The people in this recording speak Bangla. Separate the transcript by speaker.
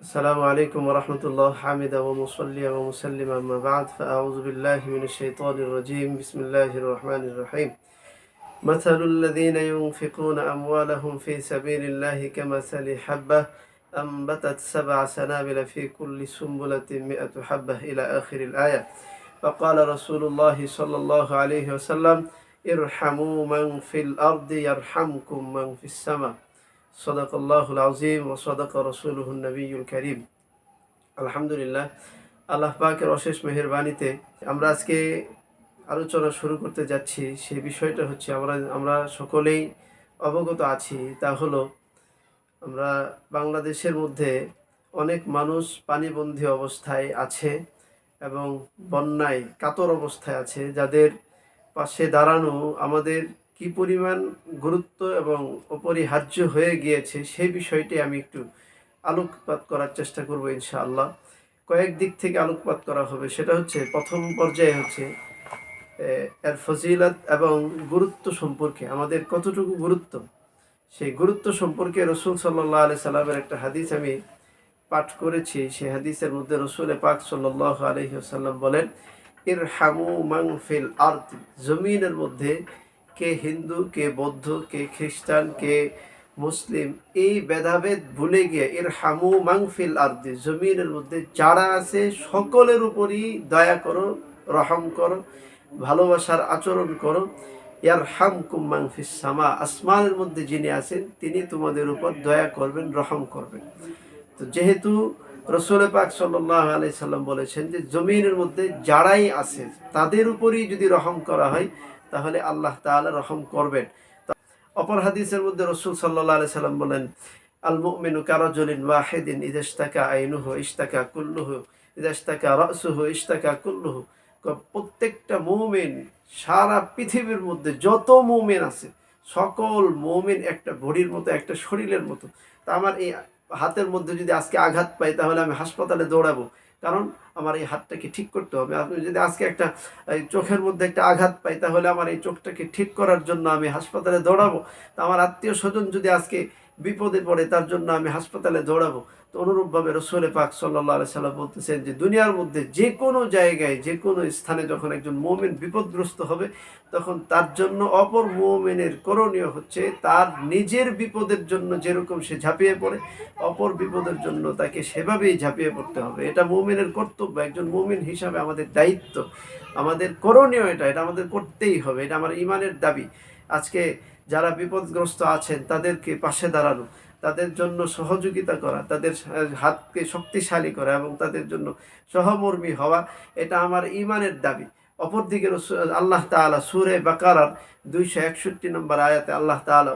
Speaker 1: السلام عليكم ورحمة الله حامدا ومصليا ومسلما أما بعد فأعوذ بالله من الشيطان الرجيم بسم الله الرحمن الرحيم مثل الذين ينفقون أموالهم في سبيل الله كمثل حبة أنبتت 7 سنابل في كل سنبلة 100 حبة إلى آخر الآية فقال رسول الله صلى الله عليه وسلم ارحموا من في الأرض يرحمكم من في السماء সদাকাল্লাহুল আযীম ওয়া সাদাকা রাসূলুহুন নবিয়্যুল কারীম। আলহামদুলিল্লাহ, আল্লাহ পাকের অশেষ মেহেরবানিতে আমরা আজকে আলোচনা শুরু করতে যাচ্ছি। সেই বিষয়টা হচ্ছে আমরা সকলেই অবগত আছি, তা হলো আমরা বাংলাদেশের মধ্যে অনেক মানুষ পানিবন্দী অবস্থায় আছে এবং বন্যায় কাতর অবস্থায় আছে, যাদের পাশে দাঁড়ানো আমাদের কি পরিমাণ গুরুত্ব এবং অপরিহার্য হয়ে গিয়েছে সেই বিষয়টি আমি একটু আলোকপাত করার চেষ্টা করব ইনশাআল্লাহ। কয়েক দিক থেকে আলোকপাত করা হবে। সেটা হচ্ছে, প্রথম পর্যায়ে হচ্ছে এর ফজিলত এবং গুরুত্ব সম্পর্কে, আমাদের কতটুকু গুরুত্ব, সেই গুরুত্ব সম্পর্কে রসুল সাল্লাল্লাহু আলাইহি সাল্লামের একটা হাদিস আমি পাঠ করেছি। সেই হাদিসের মধ্যে রসুল পাক সাল্লাল্লাহু আলাইহি ওয়াসাল্লাম বলেন, ইরহামু মান ফিল আরদ, জমিনের মধ্যে কে হিন্দু, কে বৌদ্ধ, কে খ্রিস্টান, কে মুসলিম, এই ভেদাভেদ ভুলে গিয়ে ইরহামু মান ফিল আরদ, জমিনের মধ্যে যারা আছে সকলের উপরই দয়া করো, রহম করো, ভালোবাসার আচরণ করো। ইয়ারহামকুম মান ফিস সামা, আসমানের মধ্যে যিনি আছেন তিনি তোমাদের উপর দয়া করবেন, রহম করবেন। তো যেহেতু রসুল পাক সাল্লাল্লাহু আলাইহি সাল্লাম বলেছেন যে জমিনের মধ্যে যারাই আছে তাদের উপরই যদি রহম করা হয় তাহলে আল্লাহ তাআলা রহম করবেন। অপর হাদিসের মধ্যে রসুল সাল্লাল্লাহু আলাইহি সাল্লাম বলেন, আল মুমিনু কারাজুলিন ওয়াহিদিন ইযা ইশতাকা আইনুহু ইশতাকা কুল্লুহু ইযা ইশতাকা রাসুহু ইশতাকা কুল্লুহু। প্রত্যেকটা মুমিন, সারা পৃথিবীর মধ্যে যত মুমিন আছে সকল মুমিন একটা বডির মতো, একটা শরীরের মতো। তা আমার এই হাতের মধ্যে যদি আজকে আঘাত পাই তাহলে আমি হাসপাতালে দৌড়াবো, কারণ আমার এই হাতটাকে ঠিক করতে হবে। আমি যদি আজকে একটা চোখের মধ্যে একটা আঘাত পাই তাহলে আমার এই চোখটাকে ঠিক করার জন্য আমি হাসপাতালে দৌড়াবো। তা আমার আত্মীয় স্বজন যদি আজকে বিপদে পড়ে তার জন্য আমি হাসপাতালে দৌড়াবো। তো অনুরূপভাবে রসুল পাক সাল্লাল্লাহু আলাইহি সাল্লাম বলতেছেন যে দুনিয়ার মধ্যে যে কোনো জায়গায়, যে কোনো স্থানে যখন একজন মুমিন বিপদগ্রস্ত হবে তখন তার জন্য অপর মুমিনের করণীয় হচ্ছে তার নিজের বিপদের জন্য যেরকম সে ঝাঁপিয়ে পড়ে, অপর বিপদের জন্য তাকে সেভাবেই ঝাঁপিয়ে পড়তে হবে। এটা মুমিনের কর্তব্য, একজন মুমিন হিসাবে আমাদের দায়িত্ব, আমাদের করণীয়, এটা আমাদের করতেই হবে। এটা আমার ইমানের দাবি। আজকে যারা বিপদগ্রস্ত আছেন তাদেরকে পাশে দাঁড়ানো, তাদের জন্য সহযোগিতা করা, তাদের হাতকে শক্তিশালী করা এবং তাদের জন্য সহমর্মী হওয়া, এটা আমার ইমানের দাবি। অপরদিকে আল্লাহ তাআলা সূরা বাকারার 261 নম্বর আয়াতে আল্লাহ তাআলা